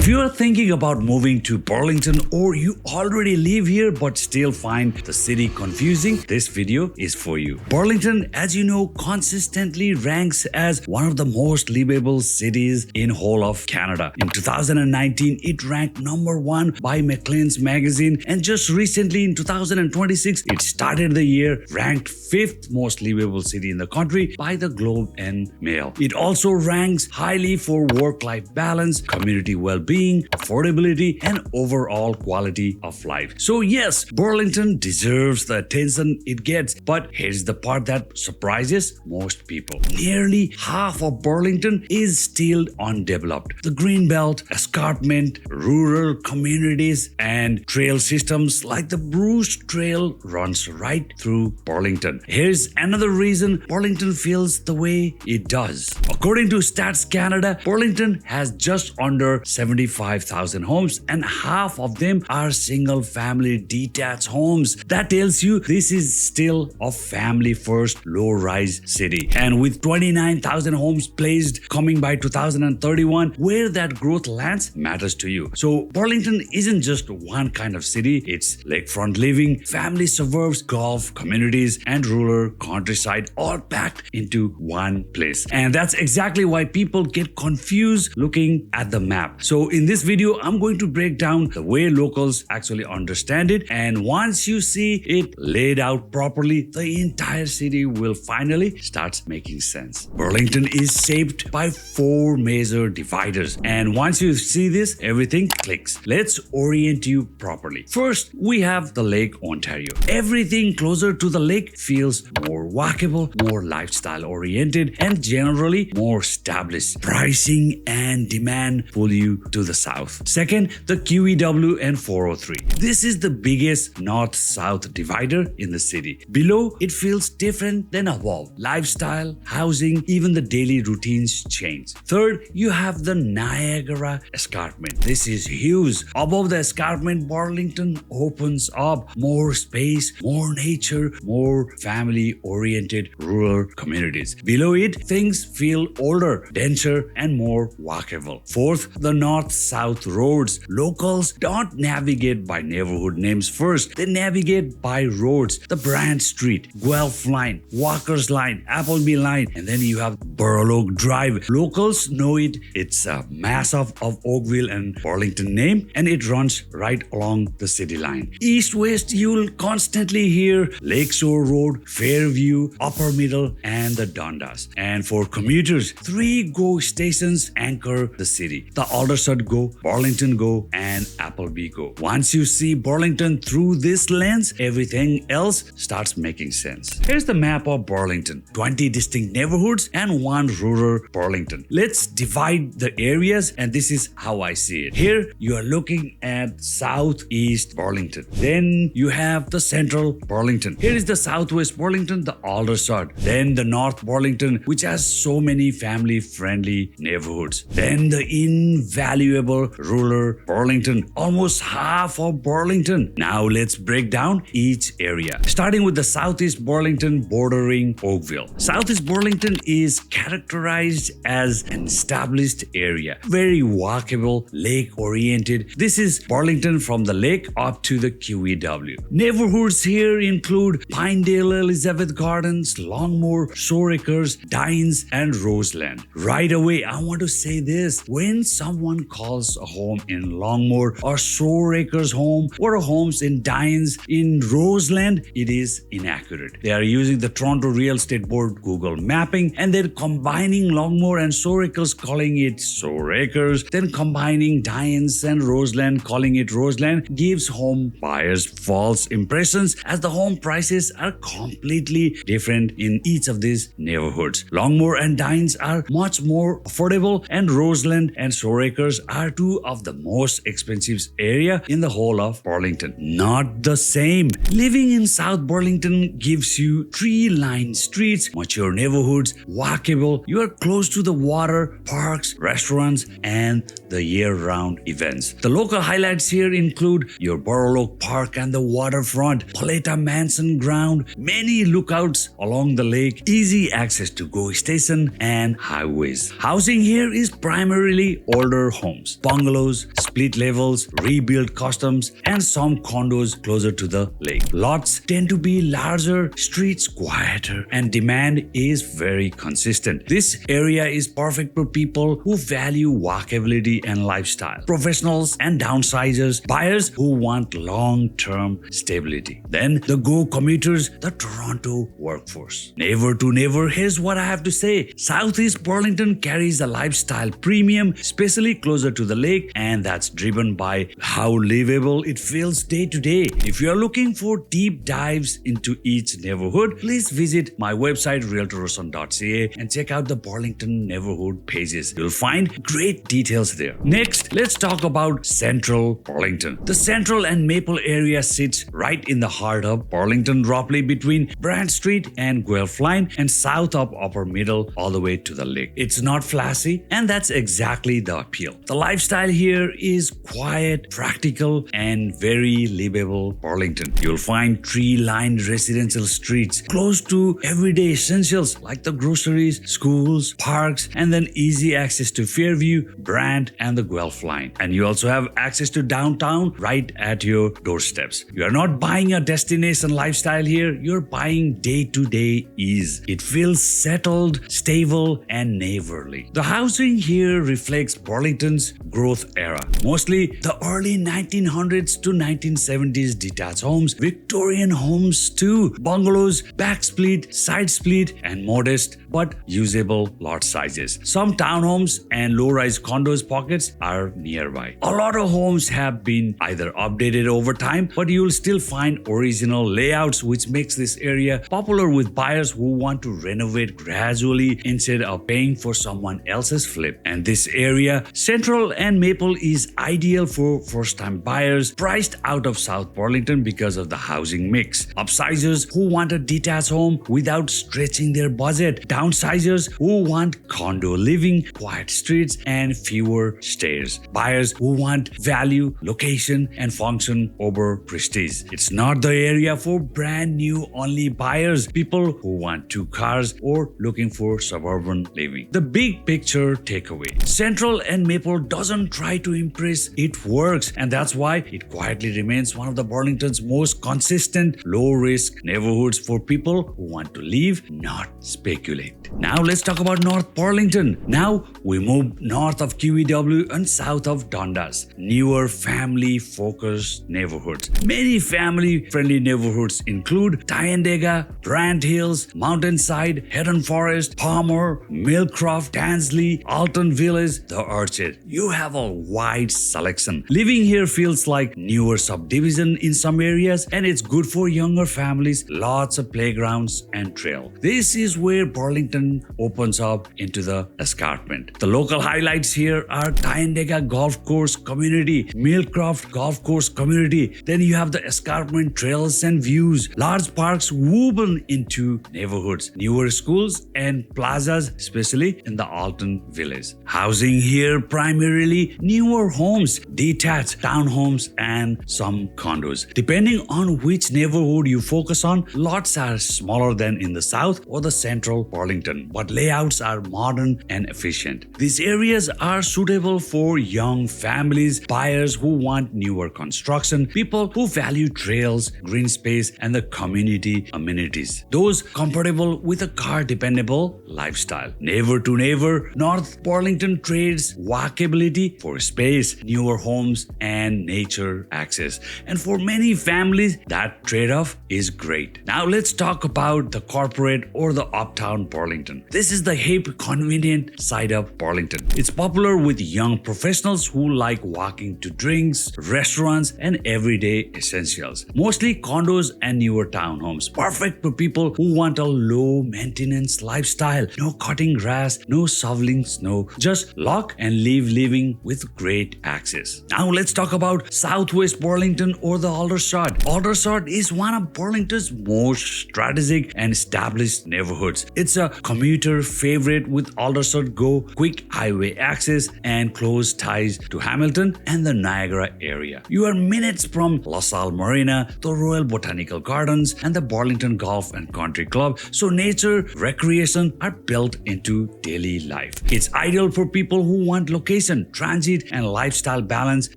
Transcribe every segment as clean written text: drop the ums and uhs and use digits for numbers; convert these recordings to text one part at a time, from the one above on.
If you are thinking about moving to Burlington or you already live here but still find the city confusing, this video is for you. Burlington, as you know, consistently ranks as one of the most livable cities in whole of Canada. In 2019, it ranked number 1 by Maclean's magazine, and just recently in 2026, it started the year ranked 5th most livable city in the country by the Globe and Mail. It also ranks highly for work-life balance, community well-being, affordability, and overall quality of life. So yes, Burlington deserves the attention it gets, but here's the part that surprises most people. Nearly half of Burlington is still undeveloped. The Greenbelt, escarpment, rural communities, and trail systems like the Bruce Trail runs right through Burlington. Here's another reason Burlington feels the way it does. According to Stats Canada, Burlington has just under 75,000 homes, and half of them are single-family detached homes. That tells you this is still a family-first, low-rise city. And with 29,000 homes placed coming by 2031, where that growth lands matters to you. So Burlington isn't just one kind of city. It's lakefront living, family suburbs, golf, communities, and rural countryside all packed into one place. And that's exactly why people get confused looking at the map. So in this video, I'm going to break down the way locals actually understand it. And once you see it laid out properly, the entire city will finally start making sense. Burlington is shaped by 4 major dividers. And once you see this, everything clicks. Let's orient you properly. First, we have the Lake Ontario. Everything closer to the lake feels more walkable, more lifestyle oriented, and generally more established. Pricing and demand pull you to the south. Second, the QEW and 403. This is the biggest north-south divider in the city. Below, it feels different than above. Lifestyle, housing, even the daily routines change. Third, you have the Niagara Escarpment. This is huge. Above the escarpment, Burlington opens up more space, more nature, more family-oriented rural communities. Below it, things feel older, denser, and more walkable. Fourth, the north-south roads. Locals don't navigate by neighborhood names first. They navigate by roads. The Brand Street, Guelph Line, Walker's Line, Appleby Line, and then you have Burloak Drive. Locals know it. It's a mass of Oakville and Burlington name, and it runs right along the city line. East-west, you'll constantly hear Lakeshore Road, Fairview, Upper Middle, and the Dundas. And for commuters, 3 GO stations anchor the city. The Aldershot GO, Burlington GO, and Appleby GO. Once you see Burlington through this lens, everything else starts making sense. Here's the map of Burlington. 20 distinct neighborhoods and 1 rural Burlington. Let's divide the areas, and this is how I see it. Here, you are looking at southeast Burlington. Then you have the central Burlington. Here is the southwest Burlington, the Aldershot. Then the north Burlington, which has so many family-friendly neighborhoods. Then the invaluable rural Burlington, almost half of Burlington. Now let's break down each area. Starting with the southeast Burlington bordering Oakville. Southeast Burlington is characterized as an established area. Very walkable, lake-oriented. This is Burlington from the lake up to the QEW. Neighborhoods here include Pinedale, Elizabeth Gardens, Longmore, Shore Acres, Dines, and Roseland. Right away, I want to say this. When someone calls a home in Longmore or Shore Acres home or homes in Dines in Roseland, it is inaccurate. They are using the Toronto Real Estate Board Google mapping, and they're combining Longmore and Shore Acres, calling it Shore Acres, then combining Dines and Roseland, calling it Roseland, gives home buyers false impressions as the home prices are completely different in each of these neighborhoods. Longmore and Dines are much more affordable, and Roseland and Shore Acres are 2 of the most expensive area in the whole of Burlington. Not the same. Living in South Burlington gives you tree-lined streets, mature neighborhoods, walkable. You are close to the water, parks, restaurants, and the year-round events. The local highlights here include your Burloak Park and the waterfront, Paleta Mansion Ground, many lookouts along the lake, easy access to GO station and highways. Housing here is primarily older homes. homes, bungalows, split levels, rebuilt customs, and some condos closer to the lake. Lots tend to be larger, streets quieter, and demand is very consistent. This area is perfect for people who value walkability and lifestyle, professionals and downsizers, buyers who want long-term stability. Then the Go commuters, the Toronto workforce. Neighbor to neighbor, here's what I have to say. Southeast Burlington carries a lifestyle premium, especially closer to the lake, and that's driven by how livable it feels day to day. If you are looking for deep dives into each neighborhood, please visit my website RealtorBasnet.ca and check out the Burlington neighborhood pages. You'll find great details there. Next, let's talk about Central Burlington. The Central and Maple area sits right in the heart of Burlington, roughly between Brand Street and Guelph Line and south of Upper Middle all the way to the lake. It's not flashy, and that's exactly the appeal. The lifestyle here is quiet, practical, and very livable Burlington. You'll find tree-lined residential streets close to everyday essentials like the groceries, schools, parks, and then easy access to Fairview, Brand, and the Guelph Line. And you also have access to downtown right at your doorsteps. You are not buying a destination lifestyle here, you're buying day-to-day ease. It feels settled, stable, and neighborly. The housing here reflects Burlington's growth era. Mostly the early 1900s to 1970s detached homes, Victorian homes too, bungalows, back split, side split, and modest but usable lot sizes. Some townhomes and low-rise condos pockets are nearby. A lot of homes have been either updated over time, but you'll still find original layouts, which makes this area popular with buyers who want to renovate gradually instead of paying for someone else's flip. And this area, Central and Maple, is ideal for first-time buyers priced out of South Burlington because of the housing mix. Upsizers who want a detached home without stretching their budget. Downsizers who want condo living, quiet streets, and fewer stairs. Buyers who want value, location, and function over prestige. It's not the area for brand new only buyers, people who want 2 cars or looking for suburban living. The big picture takeaway: Central and Maple doesn't try to impress, it works, and that's why it quietly remains one of the Burlington's most consistent, low-risk neighborhoods for people who want to live, not speculate. Now let's talk about North Burlington. Now we move north of QEW and south of Dundas. Newer family-focused neighborhoods. Many family-friendly neighborhoods include Tyandaga, Brant Hills, Mountainside, Heron Forest, Palmer, Millcroft, Tansley, Alton Village, The Orchard. You have a wide selection. Living here feels like newer subdivision in some areas, and it's good for younger families. Lots of playgrounds and trail. This is where Burlington opens up into the escarpment. The local highlights here are Tyandaga Golf Course Community, Millcroft Golf Course Community. Then you have the escarpment trails and views. Large parks woven into neighborhoods, newer schools and plazas, especially in the Alton Village. Housing here primarily newer homes, detached townhomes, and some condos. Depending on which neighborhood you focus on, lots are smaller than in the south or the central Burlington, but layouts are modern and efficient. These areas are suitable for young families, buyers who want newer construction, people who value trails, green space, and the community amenities. Those comfortable with a car-dependable lifestyle. Neighbor to neighbor, North Burlington trades walkability for space, newer homes, and nature access. And for many families, that trade-off is great. Now let's talk about the corporate or the Uptown Burlington. This is the hip, convenient side of Burlington. It's popular with young professionals who like walking to drinks, restaurants, and everyday essentials. Mostly condos and newer townhomes. Perfect for people who want a low-maintenance lifestyle. No cutting grass, no shoveling snow. Just lock and leave living with great access. Now let's talk about Southwest Burlington or the Aldershot. Aldershot is one of Burlington's most strategic and established neighborhoods. It's a commuter favorite with Aldershot Go, quick highway access, and close ties to Hamilton and the Niagara area. You are minutes from LaSalle Marina, the Royal Botanical Gardens, and the Burlington Golf and Country Club, so nature, recreation are built into daily life. It's ideal for people who want location, transit, and lifestyle balance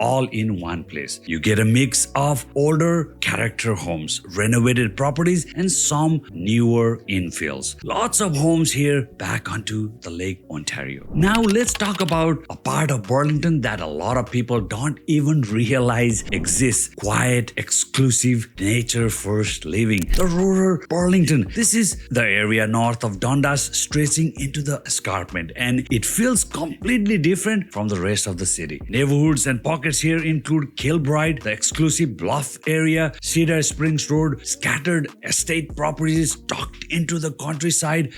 all in one place. You get a mix of older character homes, renovated properties, and some newer infills. Lots of homes here back onto the Lake Ontario. Now let's talk about a part of Burlington that a lot of people don't even realize exists. Quiet, exclusive, nature-first living. The rural Burlington. This is the area north of Dundas stretching into the escarpment, and it feels completely different from the rest of the city. Neighborhoods and pockets here include Kilbride, the exclusive Bluff area, Cedar Springs Road, scattered estate properties tucked into the countryside.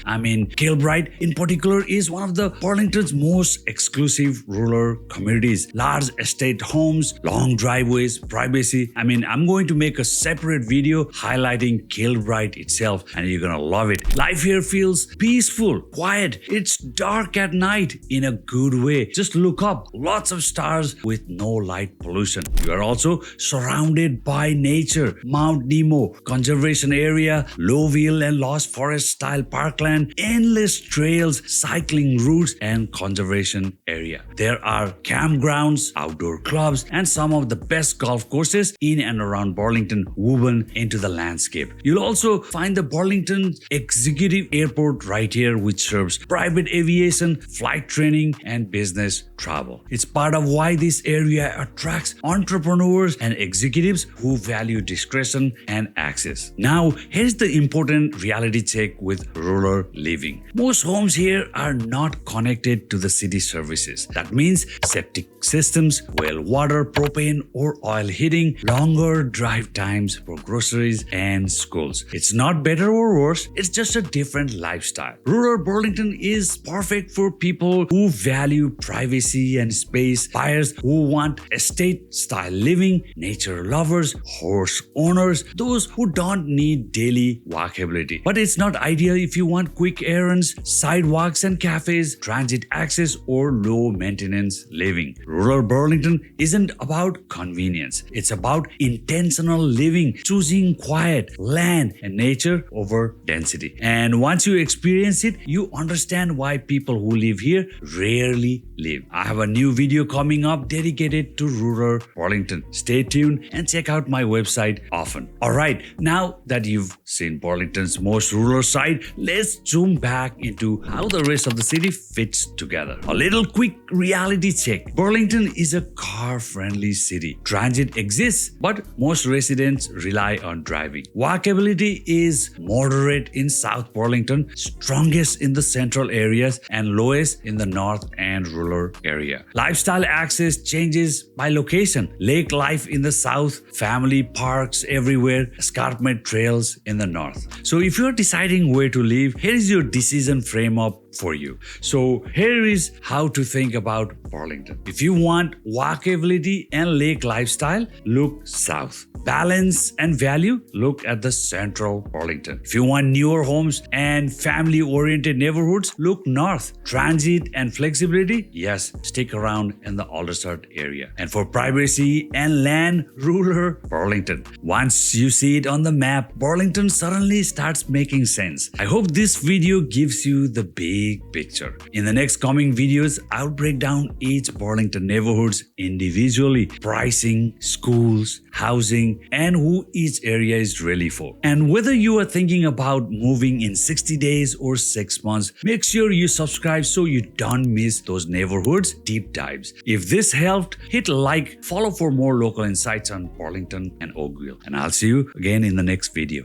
Kilbride in particular is one of the Burlington's most exclusive rural communities. Large estate homes, long driveways, privacy. I'm going to make a separate video highlighting Kilbride itself, and you're gonna love it. Life here feels peaceful, quiet. It's dark at night in a good way. Just look up, lots of stars with no light pollution. You are also surrounded by nature. Mount Nemo Conservation Area, Lowville and Lost Forest style parkland, endless trails, cycling routes, and conservation area. There are campgrounds, outdoor clubs, and some of the best golf courses in and around Burlington woven into the landscape. You'll also find the Burlington Executive Airport right here, which serves private aviation, flight training, and business travel. It's part of why this area attracts entrepreneurs and executives who value discretion and access. Now, here's the important reality check with rural living. Most homes here are not connected to the city services. That means septic systems, well water, propane, or oil heating, longer drive times for groceries and schools. It's not better or worse, it's just a different lifestyle. Rural Burlington is perfect for people who value privacy and space, buyers who want estate-style living, nature lovers, horse owners, those who don't need daily walkability. But it's not ideal if you want quick errands, sidewalks and cafes, transit access, or low-maintenance living. Rural Burlington isn't about convenience. It's about intentional living, choosing quiet, land, and nature over density. And once you experience it, you understand why people who live here rarely live. I have a new video coming up dedicated to rural Burlington. Stay tuned and check out my website often. Alright, now that you've seen Burlington's most rural side, let's zoom back into how the rest of the city fits together. A little quick reality check. Burlington is a car-friendly city. Transit exists, but most residents rely on driving. Walkability is moderate in South Burlington, strongest in the central areas, and lowest in the north and rural area. Lifestyle access changes by location. Lake life in the south, family parks everywhere, escarpment trails in the north. So if you're deciding where to live, here is your decision frame up for you. So here is how to think about Burlington. If you want walkability and lake lifestyle, look south. Balance and value, look at the central Burlington. If you want newer homes and family-oriented neighborhoods, look north. Transit and flexibility, yes, stick around in the Aldershot area. And for privacy and land, rural Burlington. Once you see it on the map, Burlington suddenly starts making sense. I hope this video gives you the big picture. In the next coming videos, I'll break down each Burlington neighborhoods individually, pricing, schools, housing, and who each area is really for. And whether you are thinking about moving in 60 days or 6 months, make sure you subscribe so you don't miss those neighborhoods deep dives. If this helped, hit like, follow for more local insights on Burlington and Oakville. And I'll see you again in the next video.